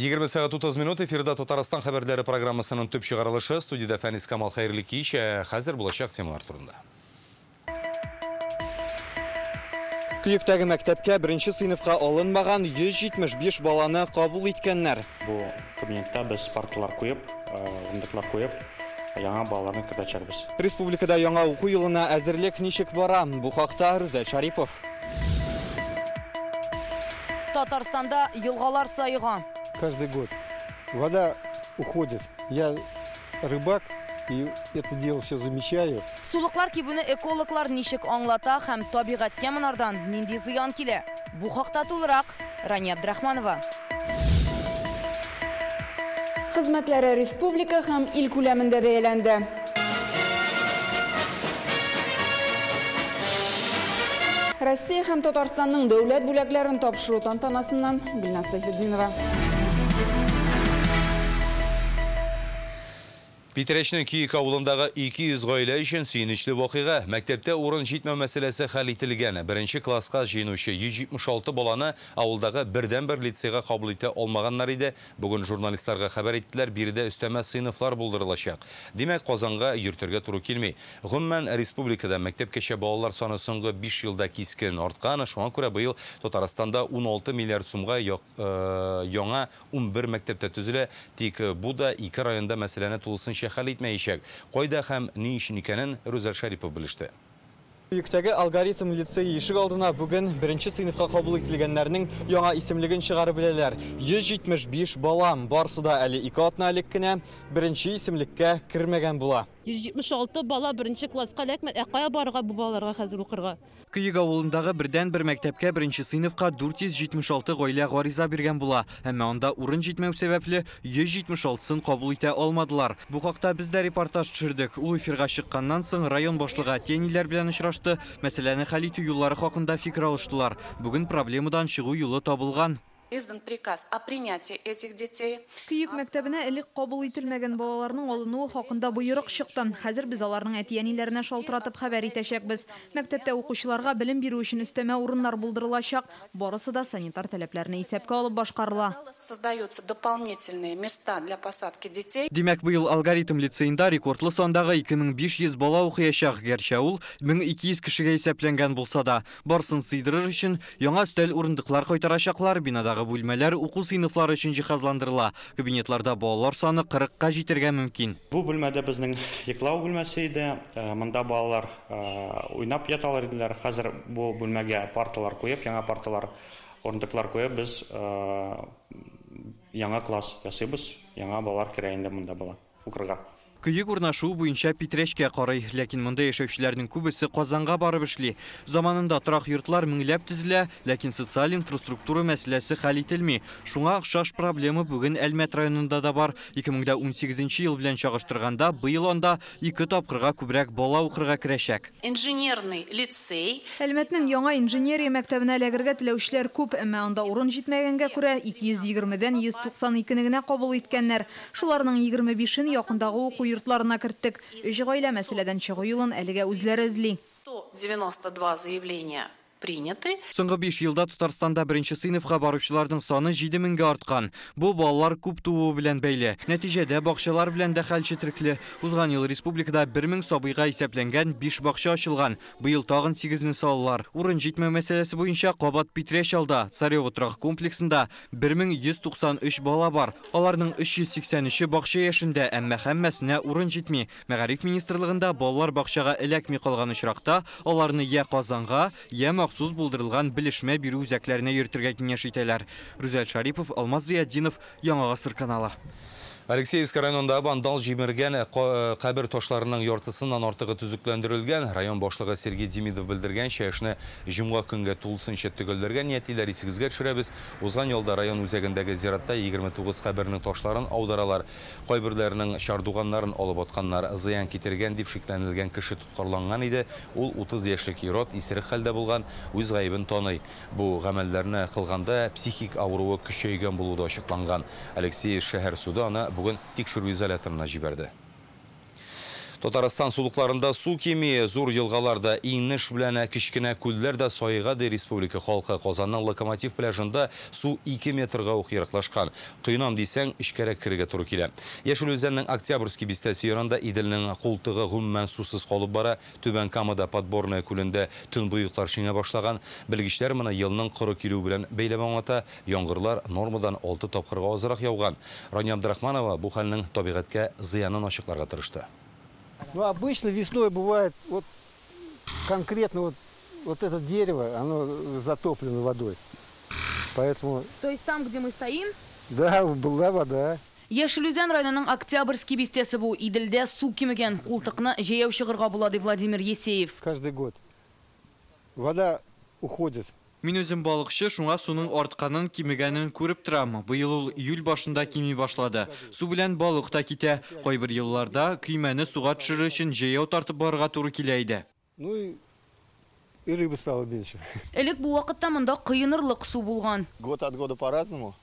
20 сағат 30 минут эфирда Татарстан хабарлары программасының төп шығарылышы студияда Фәнис Камал Хайырлы кеш, хәзер булачак темалар турында. Киевтәге мәктәпкә беренче сыйныфка алынмаган 175 баланы кабул иткәннәр. Бу кабинетта без парталар куеп, урындыклар куеп, яңа балаларны кертәчәкбез. Республикада яңа уку елына әзерлек ничек бара? Бу хакта Рүзәл Шарипов. Татарстанда елгалар сайыган. Каждый год вода уходит. Я рыбак, и это дело все замечаю. Сулыклар кибуны экологлар ничек аңлата һәм табигатькә монардан нинди зыян килә? Бу хакта тулырак Рания Абдрахманова. Хезмәтләре республика һәм ил күләмендә бәяләнде. Россия һәм Татарстанның дәүләт бүләкләрен тапшыру тантанасыннан Гөлназ Сайфетдинова. Питрәчнең Киек авылындагы 200 гаилә өчен сөенечле вакыйга. Мәктәптә урын җитмәү мәсьәләсе хәл ителгән. Беренче класска җыенучы 176 баланы авылдагы бердән-бер лицейга кабул итә алмаганнар иде. Бүген журналистларга хәбәр иттеләр, биредә өстәмә сыйныфлар булдырылачак. Димәк, Казанга йөртергә туры килми. Гомумән республикада мәктәпкәчә балалар саны соңгы 5 елда кискен арткан. Шуңа күрә быел Татарстанда 16 миллиард сумга яңа 11 мәктәптә төзелә. Тик бу да 2 районда мәсьәләне тулысынча хәл итмәячәк. Кайда һәм ни өчен икәнен Рүзәл Шарипов белеште. Киевтәге алгоритм лицей ишек алдына бүген беренче сыйныфка кабул ителгәннәрнең яңа исемлеген чыгарып беләләр. 175 бала, барысы да әле 2 атна элек кенә беренче исемлеккә кермәгән була. 176 бала беренче класска эләкмәде. Кая барырга бу балаларга хәзер укырга? Киек авылындагы бердән-бер мәктәпкә беренче сыйныфка 476 гаилә гариза биргән була. Әмма анда урын җитмәү сәбәпле 176сын кабул итә алмадылар. Бу хакта без дә репортаж төшердек. Ул эфирга чыкканнан соң район башлыгы тениләр белән очрашты. Мәсьәләне хәл итү юллары хакында фикер алыштылар. Бүген проблемадан чыгу юлы табылган. Издан приказ о принятии этих детей. Киек мәктәбенә элек кабул ителмәгән балаларның алынуы хакында буйрык чыкты. Хәзер без аларның әти-әниләренә шалтыратып хәбәр итәчәкбез. Мәктәптә укучыларга белем бирү өчен өстәмә урыннар булдырылачак. Барысы да санитар таләпләрне исәпкә алып башкарыла. Создаются дополнительные места для посадки детей. Димәк, быел алгоритм лицейында рекордлы сандагы 2500 бала укыячак. Гәрчә ул 1200 кешегә исәпләнгән булса да, барсын сыйдырыр өчен яңа өстәл урындыклар кайтарачаклар. Бинадагы бүлмәләр уку сыйныфлары өчен җиһазландырыла. Кабинетларда балалар саны 40-ка җитәргә мөмкин. Бу бүлмәдә безнең йоклау бүлмәсе иде. Монда балалар уйнап яталар иделәр. Хәзер бу бүлмәгә парталар куеп, яңа парталар, урындыклар куеп, без яңа класс ясыйбыз. Яңа балалар керә инде монда бала укырга. Киек урнашу буенча Питрәчкә карый, ләкин монда яшәүчеләрнең күбесе Казанга барып эшли. Заманында торак йортлар меңләп төзелә, ләкин социаль инфраструктура мәсьәләсе хәл ителми. Шуңа охшаш проблема бүген Әлмәт районында да бар. 2018 ел белән чагыштырганда быел анда 2 тапкырга күбрәк бала укырга керәчәк. Инженерный лицей. Әлмәтнең яңа инженерия мәктәбенә эләгергә теләүчеләр күп, әмма анда урын җитмәгәнгә күрә 220-дән 192-не генә кабул иткәннәр. Шуларның 25-ен якындагы уку йортларына керттек. 3 гаилә мәсьәләдән чыгу юлын әлегә үзләре эзли. 192 заявления приняты. Соңгы 5 елда Татарстанда беренче сыйныфка баручыларның саны 7000-гә арткан. Бу балалар күп тууы белән бәйле. Нәтиҗәдә бакчалар белән дә хәл четерекле. Узган ел республикада 1000 сабыйга исәпләнгән 5 бакча ачылган. Быел тагын 8-не салалар. Урын җитмәү мәсьәләсе буенча Кабат Питрәч алда Царёва торак комплексында 1193 бала бар. Аларның 383-е бакча яшендә, әмма һәммәсенә урын җитми. Мәгариф министрлыгында балалар бакчага эләкми калган очракта аларны я Казанга, я махсус булдырылган белешмә бирү үзәкләренә йөртергә киңәш итәләр. Рүзәл Шарипов, Алмаз Зиятдинов, Яңа Гасыр каналы. Алексеевск районында вандал җимергән кабер ташларының яртысыннан артыгы төзекләндерелгән. Район башлыгы Сергей Демидов белдергәнчә, эшне җомга көнгә тулысынча төгәлләргә ниятлиләр. Исегезгә төшерәбез. Узган елда район үзәгендәге зиратта 29 кабернең ташларын аударалар. Кайберләренең чардуганнарын алып атканнар, зыян китергән дип шикләнелгән кеше тоткарланган иде. Ул 30 яшьлек ирод исерек хәлдә булган, үз гаебен таный. Бу гамәлләрне кылганда психик авыруы көчәйгән булуы да ачыкланган. Алексеев шәһәр суды аны бүген тикшерү изоляторына җибәрде. Татарстан сулыкларында су кеми, зур елгаларда инеш белән кичкенә күлләрдә сайыгады республика халкы. Казанның Локомотив пляжында су 2 метрга ук ераклашкан. Кыйнам дисәң, ишкәрәк кирегә туры килә. Яшел Үзәннең Октябрьский бистәсе янында Иделнең култыгы гомумән сусыз калып бара. Түбән Камада Подборная күлендә төнбоеклар шиңә башлаган. Белгечләр моны елның коры килү белән бәйләп аңлата. Яңгырлар нормадан 6 тапкырга азрак яуган. Рания Абдрахманова бу хәлнең табигатькә зыянын ачыкларга тырышты. Ну, обычно весной бывает вот конкретно вот это дерево, оно затоплено водой. Поэтому... То есть там, где мы стоим? Да, была вода. Яшел Үзән районының Октябрьский бистәсе бу. Иделдә су кимегән култыкны җәяү чыгырга булады Владимир Есеев. Каждый год вода уходит. Мин үзем балыкчы, шуңа суның артканын, кимегәнен күреп торам. Быел ул июль башында кими башлады. Су белән балык та китә. Кайбер елларда көймәне суга төшерү өчен җәяү тартып барырга туры килә иде. Ну и рыбы стало меньше. Элек бу вакытта монда кыйынырлык су булган. Год от года по-разному.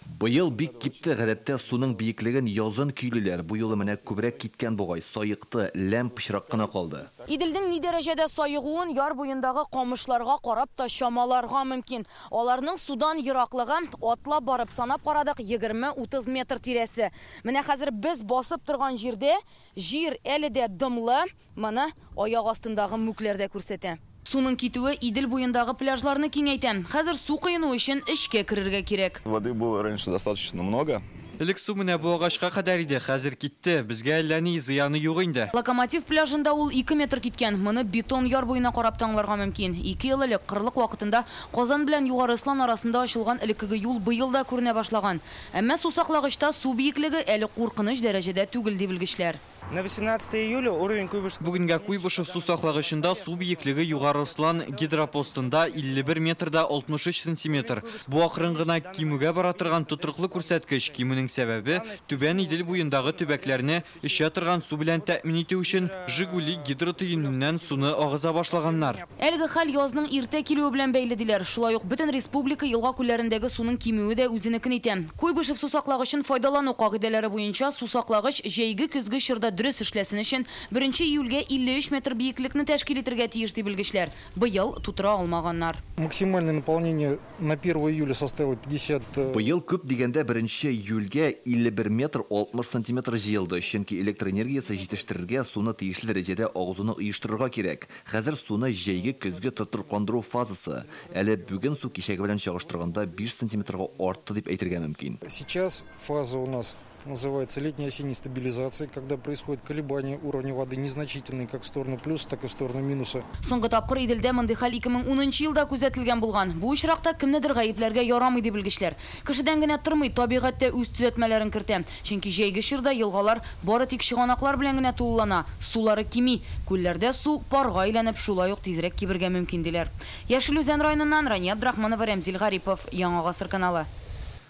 Быел бик кипте, гадәттә суның биеклеген язын көйлеләр. Бу юлы менә күбрәк киткән бугай, сайыкты, ләм пычрак кына калды. Иделнең ни дәрәҗәдә сайыгуын яр буендагы камышларга карап та чамаларга мөмкин. Аларның судан ераклыгы атлап барып санап карадык 20-30 метр тирәсе. Менә хәзер без басып торган җирдә җир әле дә дымлы, моны аяк астындагы мүкләрдә күрсәтә. Суның китүе Идел буендагы пляжларны киңәйтә. Хәзер су кыйну өчен эшкә керергә кирәк. Воды было раньше достаточно много. Элек су менә бу агачка кадәр иде, хәзер китте. Безгә әллә ни зыяны юк инде. Локомотив пляжында ул 2 метр киткән. Моны бетон яр буена карап таңларга мөмкин. 2 ел элек кырлык вакытында Казан белән Югары Ыслан арасында ачылган элеккеге юл быел да күренә башлаган. Әмма су саклагычта су биеклеге әле куркыныч дәрәҗәдә түгел ди белгечләр. На 18 июля уровень Куйбышев... Бүгенгә Куйбышев су саклагычында су биеклеге Югары Ыслан гидропостында 51 метрда 63 сантиметр. Бу акрын гына кимүгә бара торган тотрыклы күрсәткеч. Кимүнең сәбәбе Түбән Идел буендагы төбәкләрне эчә торган су белән тәэмин итү өчен Жигули гидротөененнән суны агыза башлаганнар. Әлеге хәл язның иртә килүе белән бәйле диләр. Шулай ук бөтен республика елга күлләрендәге суның кимүе дә үзенекен итә. Куйбышев су саклагычын файдалану кагыйдәләре буенча су саклагыч җәйге көзге чорда дөрес эшләсен өчен 1 июльгә 53 метр биеклекне тәшкил итәргә тиеш ди белгечләр. Быел тутыра алмаганнар. Максимальное наполнение на 1 июля составило 50... Быел күп дигәндә 1 июльгә 51 метр 60 сантиметр җыелды. Чөнки электр энергиясе җитештерергә суны тиешле дәрәҗәдә агызуны оештырырга кирәк. Хәзер суны җәйге көзге тотрыккандыру фазасы. Әле бүген су кичәге белән чагыштырганда 5 сантиметрга артты дип әйтергә мөмкин. Сейчас фаза у нас называется летней-осенней стабилизацией, когда происходит колебания уровня воды незначительные как в сторону плюса, так и в сторону минуса. Соңгы тапкыр Иделдә мондый хәл 2010 елда күзәтелгән булган. Бу очракта кемнедер гаепләргә ярамый ди белгечләр. Кешедән генә тормый, табигатьтә үз төзәтмәләрен кертә. Чөнки җәйге чорда елгалар бары тик чыганаклар белән генә тулылана. Сулары кими, күлләрдә су парга әйләнеп шулай ук тизрәк кибергә мөмкин диләр. Яшел Үзән районыннан Рания Абдрахманова, Рәмзил Гарипов, Яңа Гасыр каналы.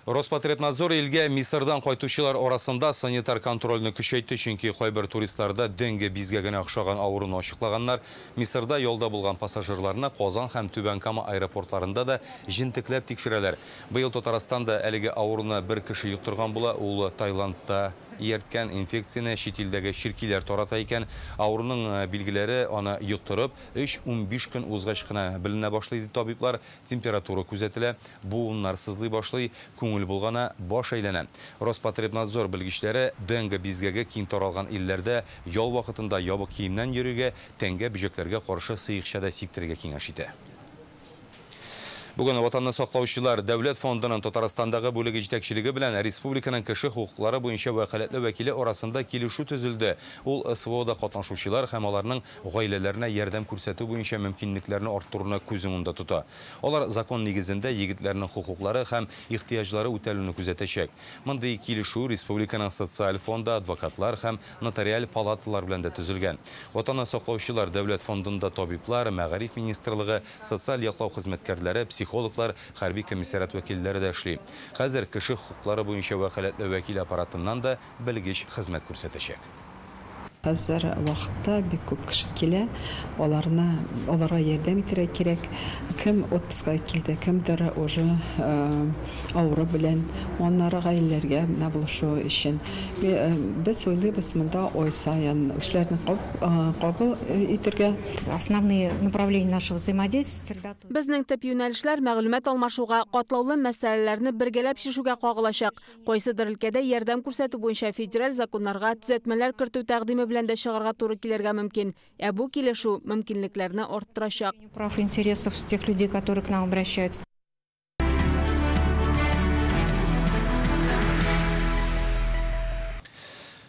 Роспотребнадзор илгә Мисырдан кайтучылар арасында санитар контрольны көчәйтте, чөнки кайбер туристларда дәңге бизгә генә охшаган авыруны ачыклаганнар. Мисырда ялда булган пассажирларны Казан һәм Түбән Кама аэропортларында да җентекләп тикшерәләр. Быел Татарстанда әлеге авыруны бер кеше йоктырган була, ул Таиландта ерткән инфекцияны чит илдәге ширкиләр тарата икән. Авыруның билгеләре аны йоктырып 3-15 көн узгач кына беленә башлый ди табиблар. Температура күзәтелә, буыннар сызлый башлый, күңел булганы баш әйләнә. Роспотребнадзор белгечләре дәңге бизгәгә киң таралган илләрдә ял вакытында ябык киемнән йөрүгә, тәңгә бөҗәкләргә каршы сыйыкчада сиптерергә киңәш итә. Бүген ватанны саклаучылар Дәүләт фондының Татарстандагы бүлеге җитәкчелеге белән республиканың кеше хукуклары буенча вәкаләтле вәкиле арасында килешү төзелде. Ул СВОда катнашучылар һәм аларның гаиләләренә ярдәм күрсәтү буенча мөмкинлекләрне арттыруны күз уңында тота. Алар закон нигезендә егетләрнең хукуклары һәм ихтыяҗлары үтәлүне күзәтәчәк. Мондый килешү республиканың социаль фонды, адвокатлар һәм нотариаль палаталар белән дә төзелгән. Ватанны саклаучылар Дәүләт фондында табиблар, Мәгариф министрлыгы, социаль яклау хезмәткәрләре, психологлар, хәрби комиссариат вәкилләре дә эшли. Хәзер кеше хукуклары буенча вәкаләтле вәкил аппаратыннан да белгеч хезмәт күрсәтәчәк. Хәзер вакытта бик күп кеше килә, аларга ярдәм итәргә кирәк. Кем отпуска килде, кемдер уже авыру белән, оннары гаиләләргә булышу өчен. Без уйлыйбыз монда ай саен эшләрне кабул итәргә. Основные направления нашего взаимодействия. Безнең төп юнәлешләр мәгълүмат алмашуга, катлаулы мәсьәләләрне бергәләп шишүгә кагылачак. Кайсыдыр өлкәдә ярдәм күрсәтү буенча федераль законнарга төзәтмәләр кертү тәкъдиме белән дә чыгарга туры килергә мөмкин. Бу килешү мөмкинлекләрне арттырачак. Прав интересов тех людей, которые к нам обращаются.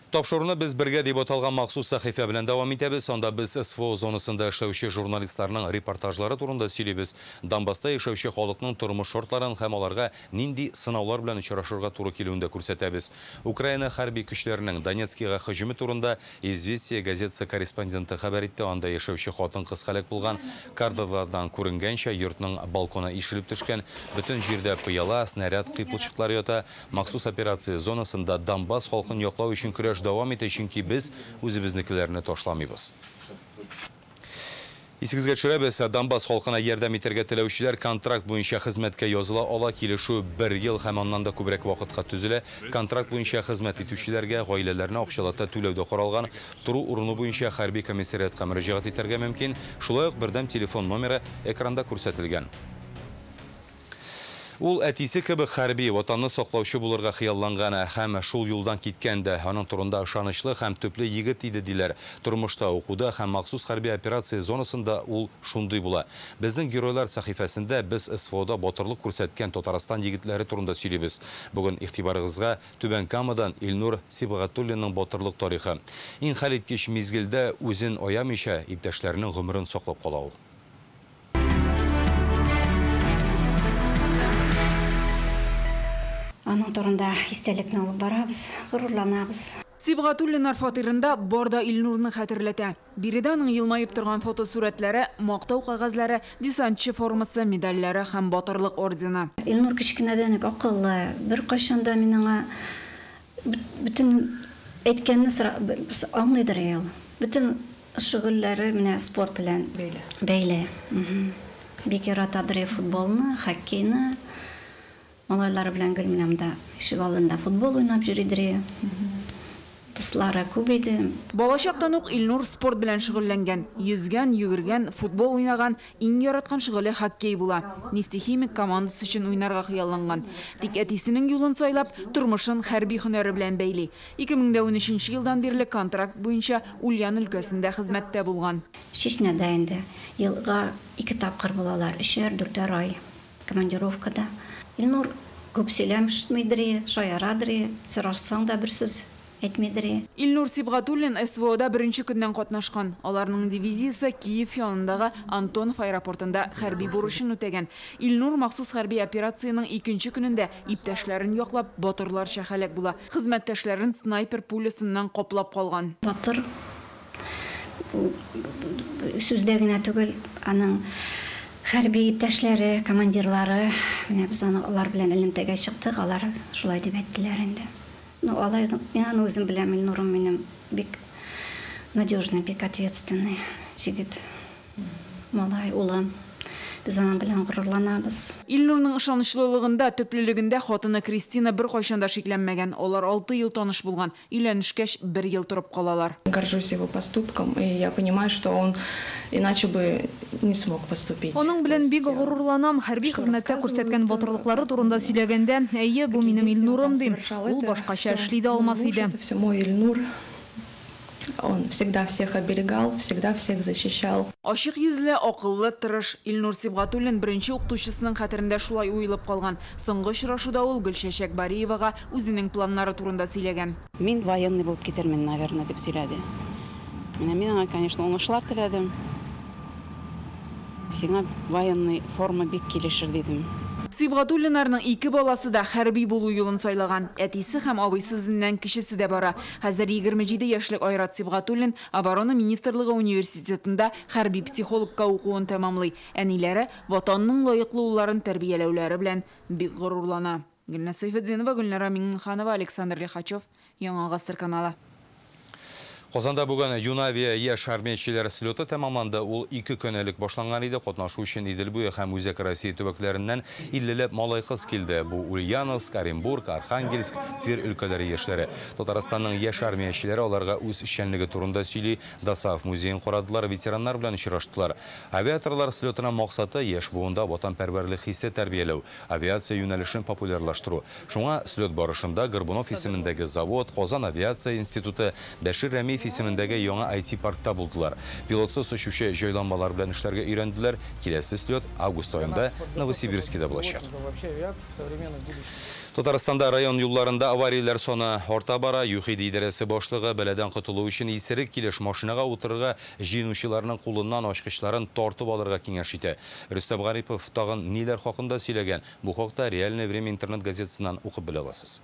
Тапшыруны без бергә дип аталган махсус сәхифә белән дәвам итәбез. Анда без СФО зонасында эшләүче журналистларның репортажлары турында сөйлибез. Донбасста яшәүче халыкның тормыш шартларын һәм аларга нинди сынаулар белән очрашырга туры килүен дә күрсәтәбез. Украина хәрби көчләренең Донецкига һөҗүме турында Известия газетасы корреспонденты хәбәр итте. Анда яшәүче хатын-кыз һәлак булган. Кадрлардан күренгәнчә йортның балкона ишелеп төшкән. Бөтен җирдә пыяла, снаряд, кыйпылчыклар ята. Махсус операция зонасында Донбасс халкын яклау өчен көрәш дәвам итә, чөнки без үзебезнекеләрне ташламыйбыз. Исегезгә төшерәбез, Донбасс халкына ярдәм итәргә теләүчеләр контракт буенча хезмәткә языла ала, килешү 1 ел һәм аннан да күбрәк вакытка төзелә. Контракт буенча хезмәт итүчеләргә гаиләләренә акчалата түләүдә каралган, туры урыны буенча хәрби комиссариатка мөрәҗәгать итәргә мөмкин. Шулай ук бердәм телефон номеры экранда күрсәтелгән. Ул әтисе кебек хәрби ватанны саклаучы булырга хыялланган һәм шул юлдан киткәндә, аның турында ышанычлы һәм төпле егет иде диләр. Тормышта, укуда һәм махсус хәрби операция зонасында ул шундый була. Безнең геройлар сәхифәсендә без СФОда батырлык күрсәткән Татарстан егетләре турында сөйлибез. Бүген игътибарыгызга Түбән Камадан Илнур Сибгатуллинның батырлык тарихы. Иң хәлиткеч мизгелдә үзен аямыйча иптәшләренең гомерен саклап кала ул. Аның турында истәлекне алып барабыз, горурланабыз. Сибгатуллиннар фатирында барда Илнурны хәтерләтә. Биредә аның елмаеп торган фотосурәтләре, мактау кагазлары, десантчы формасы, медальләре һәм батырлык ордены. Илнур кичкенәдән акыллы, бер кайчанда мин аңа бүтән әйткәнне аңлыйдыр ул. Бүтән шөгыльләре менә спорт белән бәйле. Бик яратадыр футболны, хоккейны. Малайлары белән гөлминәмдә ишек алдында футбол уйнап йөридер. Дуслары күп иде. Балачактан ук Илнур спорт белән шөгыльләнгән. Йөзгән, йөгергән, футбол уйнаган, иң яраткан шөгыле хоккей була. Нефтехимик командасы өчен уйнарга хыялланган. Тик әтисенең юлын сайлап, тормышын хәрби һөнәре белән бәйли. 2013 елдан бирле контракт буенча Ульян өлкәсендә хезмәттә булган. Чечняда инде елга 2 тапкыр булалар, 3-4 ай командировкада. Илнур күп сөйләмешмидер, шаярадыр, сорашсаң да бер сүз әйтмидер. Илнур Сибгатуллин СВОда беренче көннән катнашкан. Аларның дивизиясе Киев янындагы Антонов аэропортында хәрби бурычын үтәгән. Илнур махсус хәрби операцияның 2нче көнендә иптәшләрен яклап батырларча һәлак була. Хезмәттәшләрен снайпер пулясыннан каплап калган. Батыр сүздә генә түгел, аның хәрби иптәшләре, командирлары, менә без алар белән элемтәгә чыктык, алар шулай дип әйттеләр инде. Алай, мин үзем беләм, Илнурым минем бик надежный, бик ответственный җегет. Малай, улым. Без аның белән горурланабыз. Илнурның ышанычлылыгында, төплелегендә хатыны Кристина бер кайчан да шикләнмәгән. Алар 6 ел таныш булган. Өйләнешкәч 1 ел торып калалар. Горжусь его поступком, и я понимаю, что он иначе бы не смог поступить. Аның белән бик горурланам. Хәрби хезмәттә күрсәткән батырлыклары турында сөйләгәндә, әйе, бу минем Илнурым дим. Ул башкача эшли дә алмас иде. Это все мой Илнур. Он всегда всех оберегал, всегда всех защищал. Ашык йөзле, акыллы, тырыш Илнур Сибгатуллин беренче укытучысының хәтерендә шулай уйлап калган. Соңгы очрашуда ул Гөлчәчәк Бариевага үзенең планнары турында сөйләгән. Мин военный булып китермен, наверное, дип сөйләде. Мин аңа, конечно, уңышлар теләдем. Сиңа военный форма бик килешер дидем. Сибгатуллиннарның 2 баласы да хәрби булу юлын сайлаган. Әтисе һәм абыйсызыннан кечесе дә бара. Хәзер 27 яшьлек Айрат Сибгатуллин Оборона министрлыгы университетында хәрби психологка укуын тәмамлый. Әниләре ватанның лаеклы улларын тәрбияләүләре белән бик горурлана. Гөлнәс Сайфетдинова, Гөлнара Миңнеханова, Александр Лихачев, Яңа Гасыр каналы. Qozanda бүгін Юнавия еш армейшілері слеті тәмамланды. Ол 2 көнелік башланған еді. Қотнашу үшін Идел буе һәм Үзек Россия төбәкләреннән 50-леп малай қыз келді. Бұл Ульяновск, Оренбург, Архангельск, Тверь өлкәләре яшьләре. Татарстанның еш армейшілері оларға үз эшчәнлеге турында сөйли. Дасаф музейін қорадылар, ветераннар белән очраштылар. Авиаторлар слетінің мақсаты еш буында ватанпәрвәрлек хиссе тәрбияләү, авиация юнәлешен популярлаштыру. Шуңа слет барышында Горбунов исемендәге завод, Қозан авиация институты, Бәшир Рәмиев исемендәге яңа IT-паркта булдылар. Пилотсыз очучы җайланмалар белән эшләргә өйрәнделәр. Киләсе слет август айында Новосибирскида булачак. Татарстанда район юлларында авариялар саны арта бара. ЮХИД идарәсе башлыгы бәләдән котылу өчен исерек килеш машинага утырырга җиңүчеләрнең кулыннан ачкычларын тартып алырга киңәш итә. Рөстәм Гарипов тагын ниләр хакында сөйләгән? Бу хакта Реальное время интернет газетасыннан укып белә аласыз.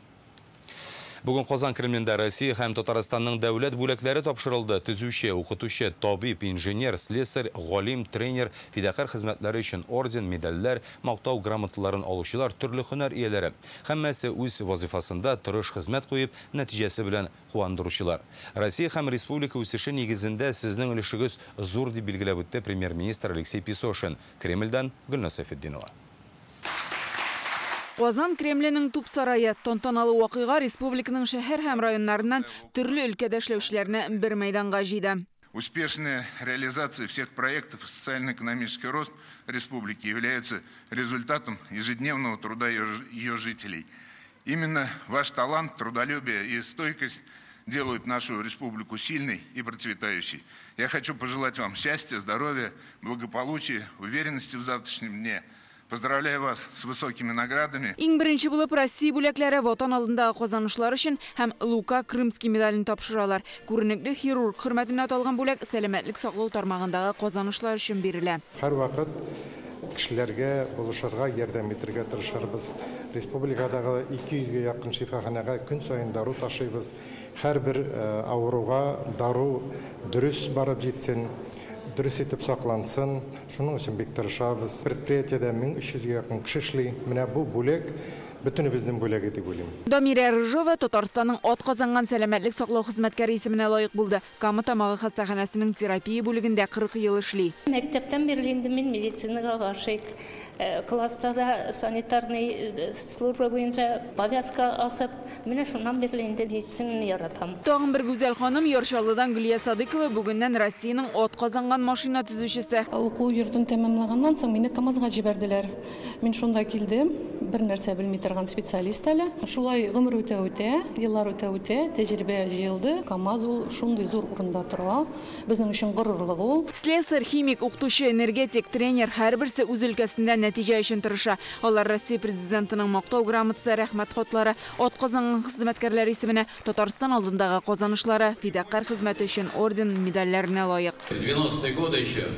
Бүгін Қозан Кремлендә Россия һәм Татарстанның дәүләт бүләкләре тапшырылды. Төзүче, укытучы, табиб, инженер, слесарь, галим, тренер, фидакар хезмәтләре өчен орден, медальләр, мактау грамоталарын алучылар, төрле һөнәр ияләре. Һәммәсе үз вазифасында тырыш хезмәт куеп, нәтиҗәсе белән куандыручылар. Россия һәм республика үсеше нигезендә сезнең өлешегез зур дип билгеләп үтте премьер-министр Алексей Песошин. Кремльдән Гөлнар Сәфетдинова. Қозан Кремленің туп сарайы тантаналы вакыйга республиканың шәһәр һәм районнарыннан төрле өлкәдә эшләүчеләрне бер мәйданга җыйды. Успешная реализация всех проектов и социально-экономический рост республики являются результатом ежедневного труда ее жителей. Именно ваш талант, трудолюбие и стойкость делают нашу республику сильной и процветающей. Я хочу пожелать вам счастья, здоровья, благополучия, уверенности в завтрашнем дне. Поздравляю вас с высокими наградами. Иң беренче булып Россия бүләкләре ватан алдындагы казанышлар өчен һәм Лука Крымский медален тапшыралар. Күренекле хирург хөрмәтенә аталган бүләк сәламәтлек саклау тармагындагы казанышлар өчен бирелә. Һәрвакыт кешеләргә булышырга ярдәм итәргә тырышабыз. Республикадагы 200-гә якын шифаханәгә көн саен дару ташыйбыз. Һәрбер авыруга дару дөрес барып җитсен. Дөрес итеп саклансын, шуның өчен бик тырышабыз. Предприятиедә 1300-гә якын кеше эшли. Менә бу бүләк бөтенебезнең бүләге дип уйлыйм. Дамира Рыжова Татарстанның атказанган сәламәтлек саклау хезмәткәре исеменә лаек булды. Кама тамагы хастаханәсенең терапия бүлегендә 40 ел эшли. Мәктәптән бирле инде мин медицинага гашыйк. Класста санитарный служба буенча повязка асып, менә шуннан бирле инде медицинаны яратам. Тагын бер гүзәл ханым Яршалыдан Гөлия Садыкова бүгеннән Россиянең атказанган машина төзүчесе. Уку йортын тәмамлаганнан соң мине КамАЗга җибәрделәр. Мин шунда килдем, бер нәрсә белми торган специалист әле. Шулай гомер үтә, еллар үтә, тәҗрибә җыелды. КамАЗ ул шундый зур урында тора. Безнең өчен горурлык ул. Слесарь, химик, укытучы, энергетик, тренер һәрберсе үз өлкәсендә нәтиҗә өчен тырыша. Алар Россия президентының мактау грамотасы, рәхмәт хатлары, атказанган хезмәткәрләр исеменә Татарстан алдындагы казанышлары, фидакар хезмәте өчен орден, медальләренә лаек. 90-е годы еще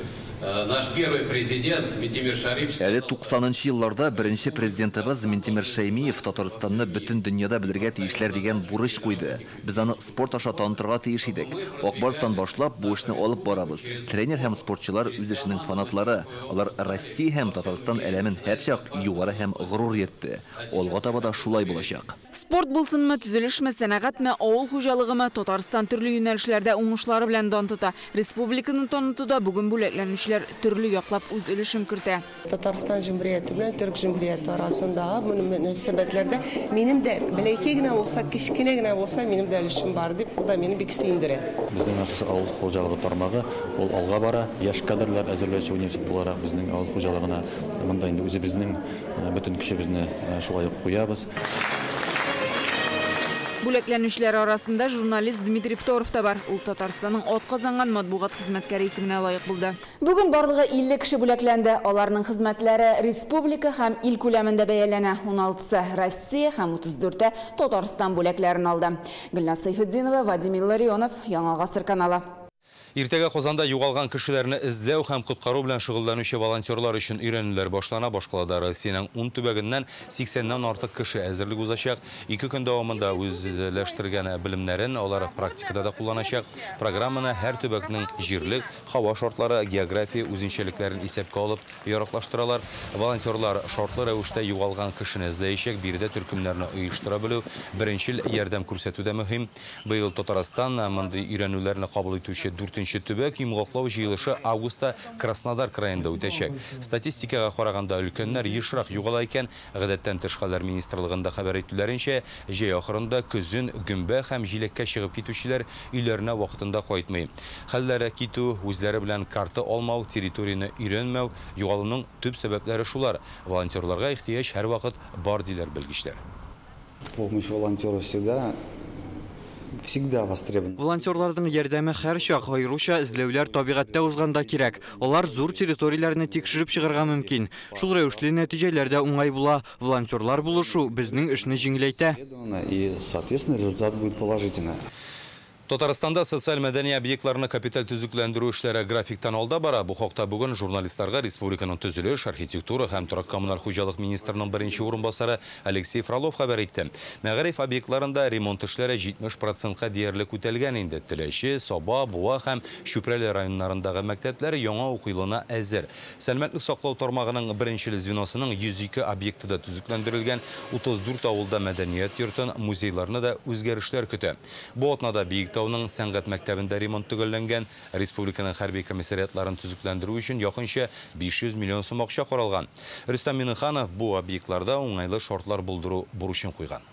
наш первый президент Ментимир Шарипович. Әле 90-нчы елларда беренче президентыбыз Ментимир Шәймиев Татарстанны бөтен дөньяда белергә тиешләр дигән бурыч куйды. Без аны спорт аша танытырга тиеш идек. Акбарстан башлап бу эшне алып барабыз. Тренер һәм спортчылар үз эшенең фанатлары. Алар Россия һәм Татарстан әлемен һәрчак югары һәм горур йетте. Алга таба да шулай булачак. Спорт булсынмы, төзелешме, сәнәгатьме, авыл хуҗалыгымы, Татарстан төрле юнәлешләрдә уңышлары белән дан тота. Республиканың танытуда бүген бүләкләнүчеләр төрле яклап үз өлешен кертә. Татарстан җөмгыяте белән Төрк җөмгыяте арасында мөнәсәбәтләрдә минем дә бәләкәй генә булса, кичкенә генә булса, минем дә өлешем бар дип, бу да мине бик сөендерә. Безнең авыл хуҗалыгы тармагы ул алга бара. Яшь кадрлар әзерләүче университет буларак безнең авыл хуҗалыгына монда инде үзебезнең бөтен көчебезне шулай ук куябыз. Бүләкләнүчеләр арасында журналист Дмитрий Второв та бар. Ул Татарстанның атказанган матбугат хезмәткәре исеменә лаек булды. Бүген барлыгы 50 кеше бүләкләнде. Аларның хезмәтләре республика һәм ил күләмендә бәяләнә. 16-сы Россия һәм 34-те Татарстан бүләкләрен алды. Гөлнар Сәйфетдинова, Вадим Илларионов, Яңа гасыр каналы. Иртәгә Казанда югалган кешеләрне эзләү һәм коткару белән шөгыльләнүче волонтерлар өчен өйрәнүләр башлана. Башкалада Россиянең 10 төбәгеннән 80-нән артык кеше әзерлек узачак. 2 көн дәвамында үзләштергән белемнәрен алар практикада да кулланачак. Программаны һәр төбәкнең җирлек, һава шартлары, география үзенчәлекләрен исәпкә алып яраклаштыралар. Волонтерлар шартлы рәвештә югалган кешене эзләячәк, биредә төркемнәрне оештыра белү, беренчел ярдәм күрсәтү дә мөһим. Быел Татарстан мондый өйрәнүләрне кабул итүче 4-нче төбәк йомгаклау җыелышы августта Краснодар краенда үтәчәк. Статистикага караганда өлкәннәр ешрак югала икән. Гадәттән тыш хәлләр министрлыгында хәбәр итүләренчә, җәй ахырында көзен гөмбә һәм җилеккә чыгып китүчеләр өйләренә вакытында кайтмый. Хәлләре китү, үзләре белән карта алмау, территорияны өйрәнмәү, югалуның төп сәбәпләре шулар. Волонтерларга ихтыяҗ һәр вакыт бар диләр белгечләр. Помощь волонтеров всегда востребована. Волонтерларның ярдәме һәр чак, аеруча эзләүләр табигатьтә узганда кирәк. Алар зур территорияләрне тикшереп чыгарга мөмкин. Шул рәвешле нәтиҗәләр дә уңай була. Волонтерлар булышу безнең эшне җиңеләйтә. И, соответственно, результат будет положительный. Татарстанда социаль мәдәни объектларны капиталь төзекләндерү эшләре графиктан алда бара. Бу хакта бүген журналистларга республиканың төзелеш, архитектура һәм торак коммуналь хуҗалык министрының беренче урынбасары Алексей Фролов хәбәр итте. Мәгариф объектларында ремонт эшләре 70%-ка диярлек үтәлгән инде. Теләче, Саба, Буа һәм Шүпрәле районнарындагы мәктәпләр яңа уку елына әзер. Сәламәтлек саклау тармагының беренче звеносының 102 объектыда төзекләндерелгән, 34 авылда мәдәният йортын, музейларны да үзгәрешләр көтә. Бу атнада биек Тауның сәнгать мәктәбендә ремонт төгәлләнгән, республиканың хәрби комиссариатларын төзекләндерү өчен якынча 500 миллион сум акча каралган. Рөстәм Миннеханов бу объектларда уңайлы шартлар булдыру бурычын куйган.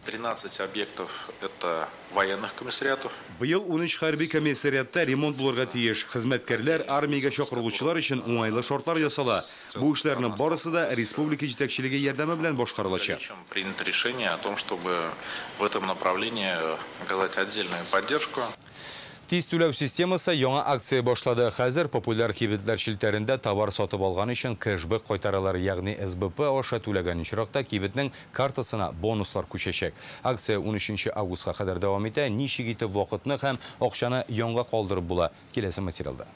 13 объектов – это военных комиссариатов. Быел 13 хәрби комиссариатта ремонт булырга тиеш. Хезмәткәрләр армиягә чакырылучылар өчен уңайлы шартлар ясала. Бу эшләрнең барысы да республика җитәкчелеге ярдәме белән башкарылачак. Принято решение о том, чтобы в этом направлении оказать отдельную поддержку. Тиз түләү системасы яңа акция башлады. Хәзер популяр кибетләр шелтәрендә товар сатып алган өчен кэшбэк кайтаралар, ягъни СБП аша түләгән очракта кибетнең картасына бонуслар күчәчәк. Акция 13 августка кадәр дәвам итә. Ничек итеп вакытны һәм акчаны яңа калдырып була? Киләсе материалда.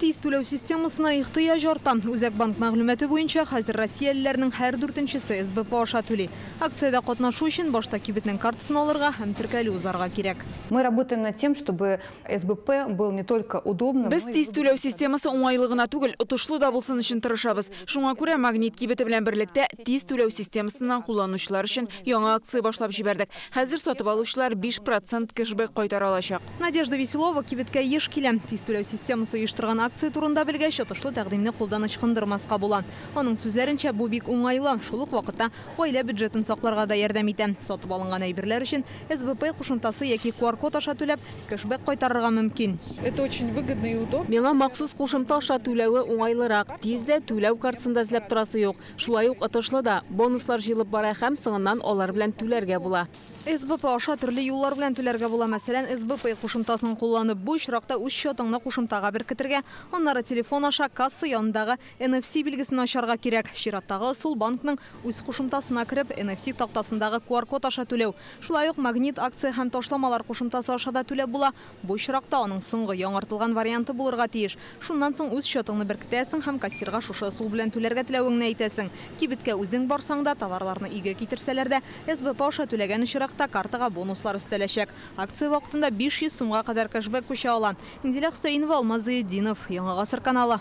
Тиз түләү системасына ихтыяҗ арта. Үзәк банк мәгълүматы буенча хәзер россиялеләрнең һәр 4-нчесе СБП аша түли. Акциядә катнашу өчен башта кибетнең картасын алырга һәм теркәлү узарга кирәк. Мы работаем над тем, чтобы СБП был не только удобным. Без тиз түләү системасы уңайлыгына түгел, отышлы да булсын өчен тырышабыз. Шуңа күрә Магнит кибете белән берлектә тиз түләү системасыннан кулланучылар өчен яңа акция башлап җибәрдек. Хәзер сатып алучылар 5% кэшбэк кайтара алачак. Надежда Веселова кибеткә еш килә. Тиз түләү системасы оештырган акция турында белгәч, отышлы тәкъдимне кулдан ычкындырмаска була. Аның сүзләренчә, бу бик уңайлы. Шул ук вакытта гаилә бюджетын сакларга да ярдәм итә. Сатып алынган әйберләр өчен СБП кушымтасы яки QR-код аша түләп, кэшбэк кайтарырга мөмкин. Это очень выгодно и удобно. Миңа махсус кушымта аша түләүе уңайлырак. Тиздә түләү картасында эзләп торасы юк. Шулай ук отышлы да бонуслар җыелып бара һәм соңыннан алар белән түләргә була. СБП аша төрле юллар белән түләргә була. Мәсәлән, СБП кушымтасын кулланып, бу очракта үз счетыңны кушымтага беркетергә, аннары телефон аша касса янындагы NFC билгесен ачарга кирәк. Чираттагы ысул банкның үз кушымтасына кереп, NFC тактасындагы QR-код аша түләү. Шулай ук Магнит акция һәм ташламалар кушымтасы аша да түләп була. Бу очракта аның соңгы яңартылган варианты булырга тиеш. Шуннан соң үз счетыңны беркетәсең һәм кассирга шушы ысул белән түләргә теләвеңне әйтәсең. Кибеткә үзең барсаң да, товарларны өйгә китерсәләр дә, СБП аша түләгән очракта картага бонуслар өстәләчәк. Акция вакытында 500 сумга кадәр кэшбэк күчә ала. Инзилә Хөсәйнова, Алмаз Зыйдинов, Яңа гасыр каналы.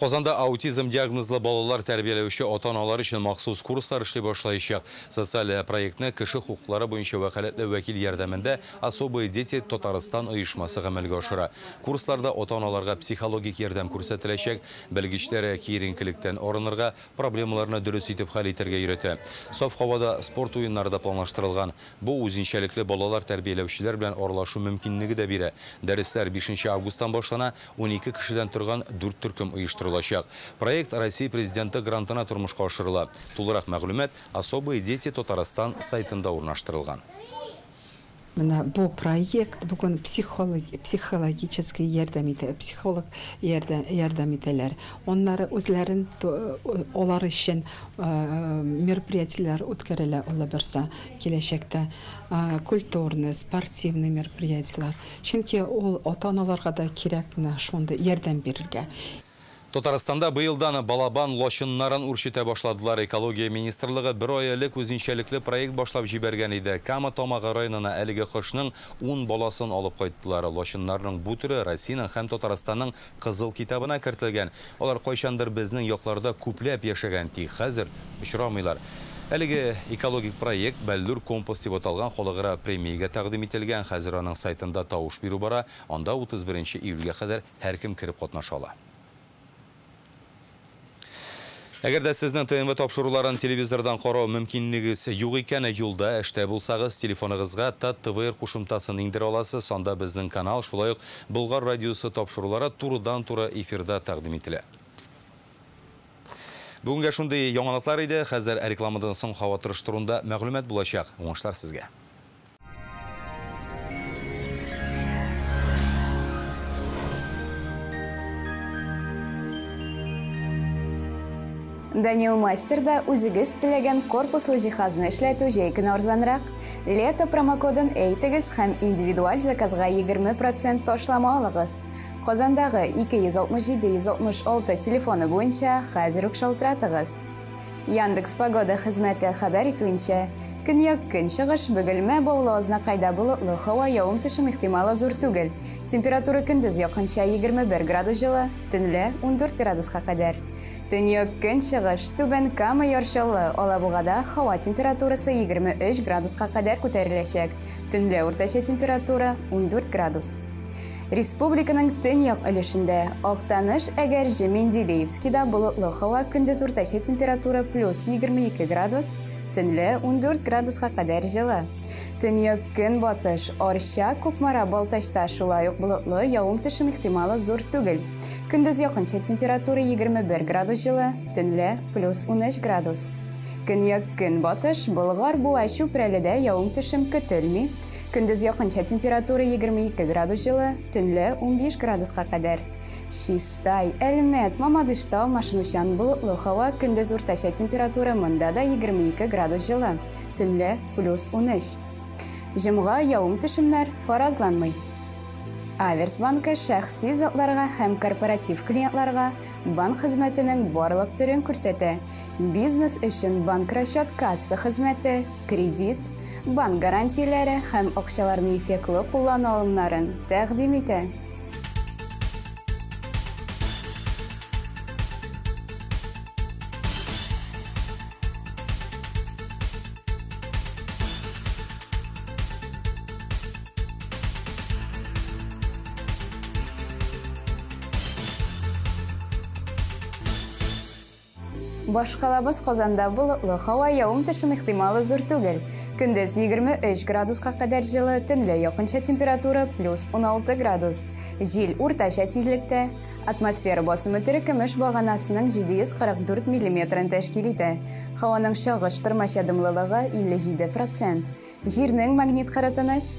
Казанда аутизм диагнозлы балалар тәрбияләүче ата-аналар өчен махсус курслар эшли башлаячак. Социаль проектны кеше хукуклары буенча вәкаләтле вәкил ярдәмендә Особые дети Татарстан оешмасы гамәлгә ашыра. Курсларда ата-аналарга психологик ярдәм күрсәтеләчәк, белгечләр киеренкелектән арынырга, проблемаларны дөрес итеп хәл итәргә өйрәтә. Саф һавада спорт уеннары да планлаштырылган. Бу үзенчәлекле балалар тәрбияләүчеләр белән аралашу мөмкинлеге дә бирә. Дәресләр 5 августан башлана, 12 кешедән торган 4 төркем оештырыла. Проект Россия президенты грантына тормышка ашырыла. Тулырак мәгълүмат Особые дети Татарстан сайтында урнаштырылган. Менә бу проект бүген психологический ярдәм итә, психолог ярдәм итәләр. Оннары үзләрен олар өчен мероприятиеләр үткәрелә улы берса киләчәктә культурный, спортивный мероприятиеләр. Чөнки ул ата-аналарга да кирәк менә шундый ярдәм бирергә. Татарстанда быйылдан балабан лошыннарын үрчетә башладылар. Экология министрлыгы бер ай элек үзенчәлекле проект башлап җибәргән иде. Кама Томагы районына әлеге кошның 10 баласын алып кайттылар. Лошыннарның бу түре Россиянең һәм Татарстанның кызыл китабына кертелгән. Алар кайчандыр безнең якларда күпләп яшәгән, тик хәзер очрамыйлар. Әлеге экологик проект Бәллүр компост дип аталган халыкара премиягә тәкъдим ителгән. Хәзер аның сайтында тавыш бирү бара. Анда 31 июльгә кадәр һәркем кирип катнаша ала. Әгәр дә сезнең ТНВ тапшыруларын телевизордан карау мөмкинлегегез юк икән, юлда эштә булсагыз, телефоныгызга ТТВР кушымтасын индерә аласыз. Анда безнең канал, шулай ук Болгар радиосы тапшырулары турыдан-туры эфирда тәкъдим ителә. Бүгенгә шундый яңалыклар иде. Хәзер рекламадан соң һава торышы турында мәгълүмат булачак. Уңышлар сезгә. Данил Мастерда үзегез теләгән корпуслы җиһазны эшләтү җәй көне арзанрак. Лето промокодын әйтегез һәм индивидуаль заказга 20% ташлама алыгыз. Казандагы 267-166 телефоны буенча хәзер үк шалтыратыгыз. Яндекс Погода хезмәте хәбәр итүенчә, көньяк-көнчыгыш Бөгелмә Баулазна кайда болытлы һава явым-төшем ихтималы зур түгел. Температура көндез якынча 21 градус җылы, төнлә 14 градуска кадәр. Төньяк-көнчыгыш Түбән Кама яршаулы Алабугада һава температурасы 23 градуска кадәр күтәреләчәк. Төнлә уртача температура 14 градус. Республиканың төньяк өлешендә Актаныш, Әгәрҗе, Менделеевскида болытлы һава көндез уртача температура плюс 22 градус, төнлә 14 градуска кадәр җылы. Төньяк-көнбатыш Арча, Кукмара, Балтачта шулай ук болытлы явым-төшем ихтималы зур түгел. Көндез якынча температура 21 градус җылы, төнлә плюс 13 градус. Көньяк-көнбатыш Болгар, Буа, Чүпрәледә явым-төшем көтелми. Көндез якынча температура 22 градус җылы, төнлә 15 градуска кадәр. Чистай, Әлмәт, Мамадышта Машинучан болытлы һава көндез уртача температура монда да 22 градус җылы, төнлә плюс 13. Җомга явым-төшемнәр фаразланмый. Аверс банкы шәхси затларга һәм корпоратив клиентларга банк хезмәтенең барлык түрен күрсәтә. Бизнес өчен банк расчет касса хезмәте, кредит, банк гарантияләре һәм акчаларны эффектлы куллану алымнарын тәкъдим итә. Башкалабыз Казанда болытлы һава явым-төшем ихтималы зур түгел. Көндез 23 градуска кадәр җылы, төнлә якынча температура плюс 16 градус. Җил уртача тизлектә. Атмосфера басымы күмеш баганасының 744 мм тәшкил итә. Һаваның чагыштырма чадымлылыгы 57%. Җирнең магнит кырытыныш